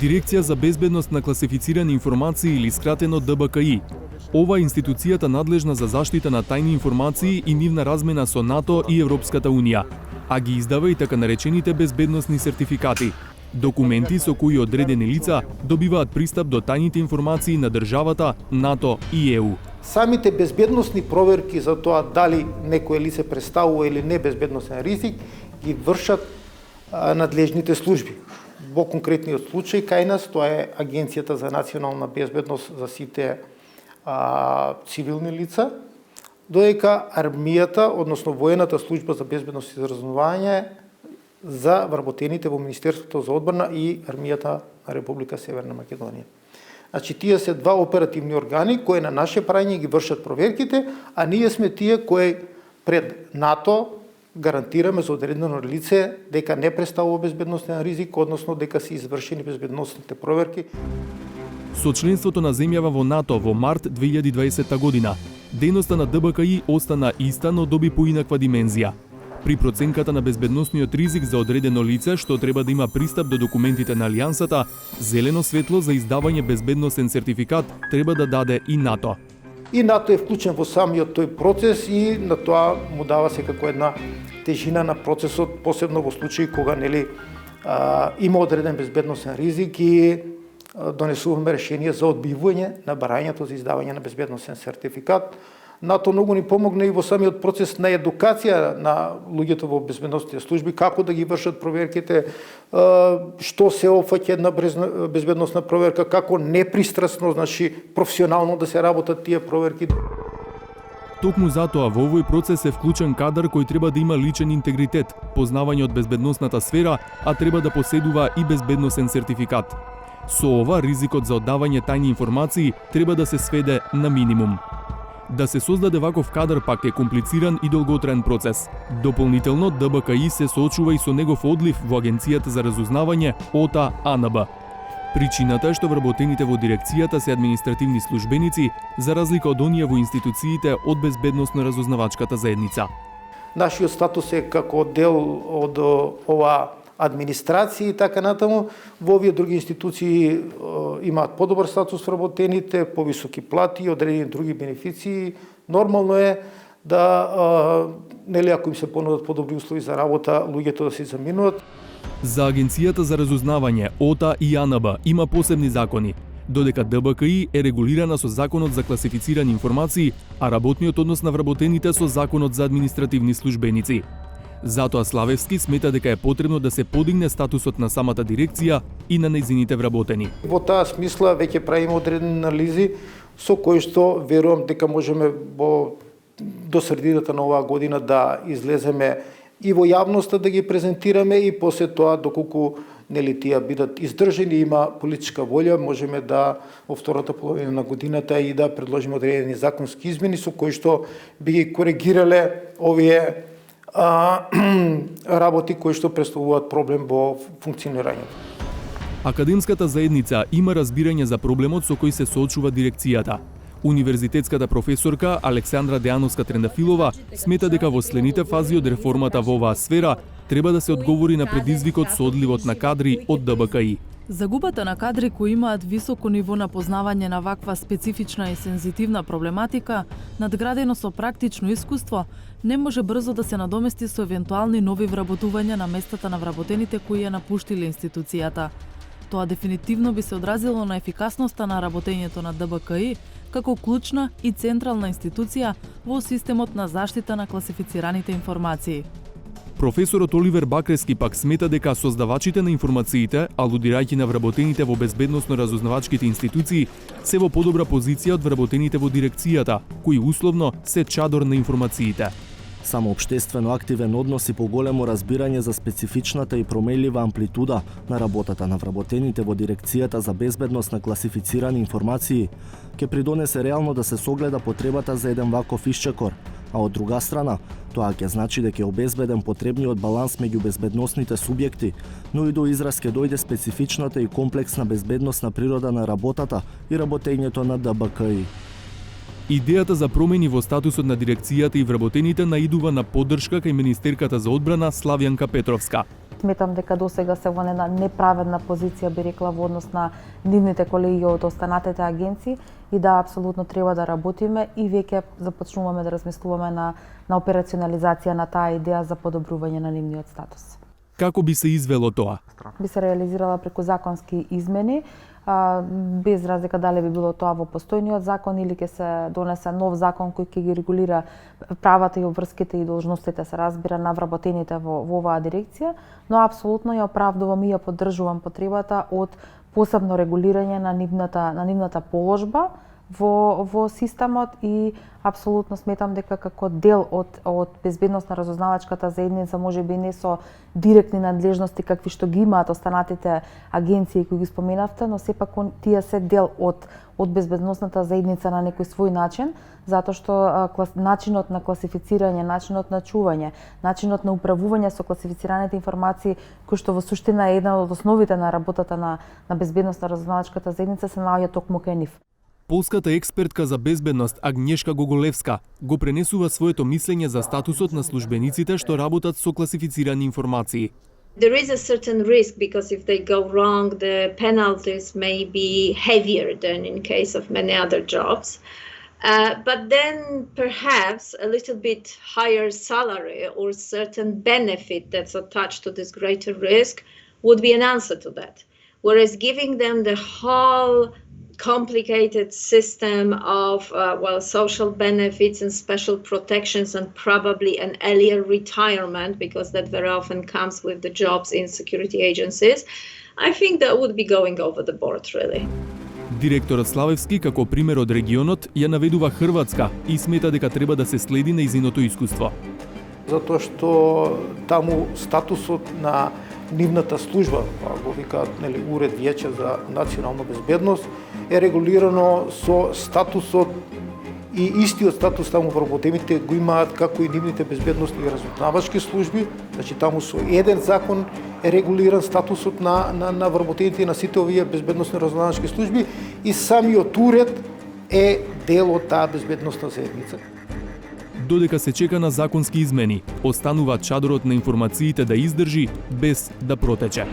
Дирекција за безбедност на класифицирани информации или скратено ДБКИ. Ова е институцијата надлежна за заштита на тајни информации и нивна размена со НАТО и Европската Унија, а ги издава и така наречените безбедносни сертификати, документи со кои одредени лица добиваат пристап до тајните информации на државата, НАТО и ЕУ. Самите безбедносни проверки за тоа дали некое лице представува или не безбедносен ризик ги вршат надлежните служби. Во конкретниот случај кај нас тоа е Агенцијата за национална безбедност за сите цивилни лица, додека армијата, односно воената служба за безбедност и за разузнавање за вработените во Министерството за одбрана и армијата на Република Северна Македонија. Значи, тие се два оперативни органи кои на наше прање ги вршат проверките, а ние сме тие кои пред НАТО гарантираме за одредено лице дека не представува безбедносен ризик, односно дека се извршени безбедносните проверки. Со членството на земјава во НАТО во март 2020 година, дејноста на ДБКИ остана иста, но доби поинаква димензија. При проценката на безбедносниот ризик за одредено лице што треба да има пристап до документите на Алијансата, зелено светло за издавање безбедносен сертификат треба да даде и НАТО. И НАТО е вклучен во самиот тој процес и на тоа му дава секако една тежина на процесот, посебно во случаи кога има одреден безбедносен ризик и донесуваме решение за одбивање на барањето за издавање на безбедносен сертификат. НАТО многу ни помогна и во самиот процес на едукација на луѓето во безбедносните служби, како да ги вршат проверките, што се опфаќа една безбедносна проверка, како непристрасно, значи професионално да се работат тие проверки. Токму затоа во овој процес е вклучен кадар кој треба да има личен интегритет, познавање од безбедносната сфера, а треба да поседува и безбедносен сертификат. Со ова, ризикот за оддавање тајни информации треба да се сведе на минимум. Да се создаде ваков кадар пак е комплициран и долготраен процес. Дополнително, ДБКИ се соочува и со негов одлив во Агенцијата за разузнавање ОТА-АНБ. Причината е што вработените во дирекцијата се административни службеници, за разлика од оние во институциите од безбедносно-разузнавачката заедница. Нашиот статус е како дел од ова администрација и така натаму. Во овие други институции имаат подобар статус вработените, повисоки плати и одредени други бенефиции. Нормално е да, ако им се понудат подобри услови за работа, луѓето да се заминуваат. За Агенцијата за разузнавање ОТА и АНБ има посебни закони, додека ДБКИ е регулирана со Законот за класифицирани информации, а работниот однос на вработените со Законот за административни службеници. Затоа Славевски смета дека е потребно да се подигне статусот на самата дирекција и на нејзините вработени. Во таа смисла веќе правиме одредени анализи со кои што верувам дека можеме до средината на оваа година да излеземе и во јавноста да ги презентираме и после тоа доколку тие бидат издржани, има политичка волја, можеме да во втората половина на годината и да предложиме одредени законски измени со кои што би ги коригирале овие работи кои што представуваат проблем во функционирањето. Академската заедница има разбирање за проблемот со кој се соочува дирекцијата. Универзитетската професорка Александра Деановска-Трендафилова смета дека во следните фази од реформата во оваа сфера треба да се одговори на предизвикот со одливот на кадри од ДБКИ. Загубата на кадри кои имаат високо ниво на познавање на ваква специфична и сензитивна проблематика, надградено со практично искуство, не може брзо да се надомести со евентуални нови вработувања на местата на вработените кои ја напуштиле институцијата. Тоа дефинитивно би се одразило на ефикасноста на работењето на ДБКИ како клучна и централна институција во системот на заштита на класифицираните информации. Професорот Оливер Бакрески пак смета дека создавачите на информациите, алудирајќи на вработените во безбедносно-разузнавачките институции, се во подобра позиција од вработените во дирекцијата, кои условно се чадор на информациите. Само општествено активен однос и поголемо разбирање за специфичната и променлива амплитуда на работата на вработените во дирекцијата за безбедност на класифицирани информации ќе придонесе реално да се согледа потребата за еден ваков исчекор, а од друга страна, тоа ќе значи дека е обезбеден потребниот баланс меѓу безбедносните субјекти, но и до израз ќе дојде специфичната и комплексна безбедносна природа на работата и работењето на ДБКИ. Идејата за промени во статусот на дирекцијата и вработените наидува на поддршка кај министерката за одбрана Славјанка Петровска. сметам дека досега се во една неправедна позиција, би рекла, во однос на нивните колеги од останатите агенции и да апсолутно треба да работиме и веќе започнуваме да размислуваме на операционализација на таа идеја за подобрување на нивниот статус. Како би се извело тоа? Би се реализирала преку законски измени, без разлика дали би било тоа во постојниот закон или ќе се донесе нов закон кој ќе ги регулира правата и обврските и должностите, се разбира, на вработените во оваа дирекција, но апсолутно ја оправдувам и ја поддржувам потребата од посебно регулирање на нивната положба во системот и апсолутно сметам дека како дел од безбедноста разузнавачката заедница, можеби не со директни надлежности какви што ги имаат останатите агенции кои ги споменавте, но сепак тие се дел од безбедносната заедница на некој свој начин, затоа што начинот на класифицирање, начинот на чување, начинот на управување со класифицираните информации, кој што во суштина е една од основите на работата на безбедност на разузнавачката заедница, се наоѓа токму кај нив. Полската експертка за безбедност Агнешка Гоголевска го пренесува своето мислење за статусот на службениците што работат со класифицирани информации. There is a certain risk because if they go wrong, the penalties may be heavier than in case of many other jobs. But then perhaps a little bit higher salary or certain benefit that's attached to this greater risk would be an answer to that. Whereas giving them the whole complicated system of social benefits and special protections and probably an earlier retirement, because that very often comes with the jobs in security agencies, I think that would be going over the board, really. Директорот Славевски, како пример од регионот, ја наведува Хрватска и смета дека треба да се следи нејзиното искуство. Затоа што таму статусот на нивната служба, го викаат Уред Виеќе за национална безбедност, е регулирано со статусот и истиот статус таму вработените го имаат како и нивните безбедностни и разузнавачки служби, значи таму со еден закон е регулиран статусот на вработените и на сите овие безбедностни разузнавачки служби и самиот уред е дел од таа безбедностна заедница. Додека се чека на законски измени, останува чадорот на информациите да издржи без да протече.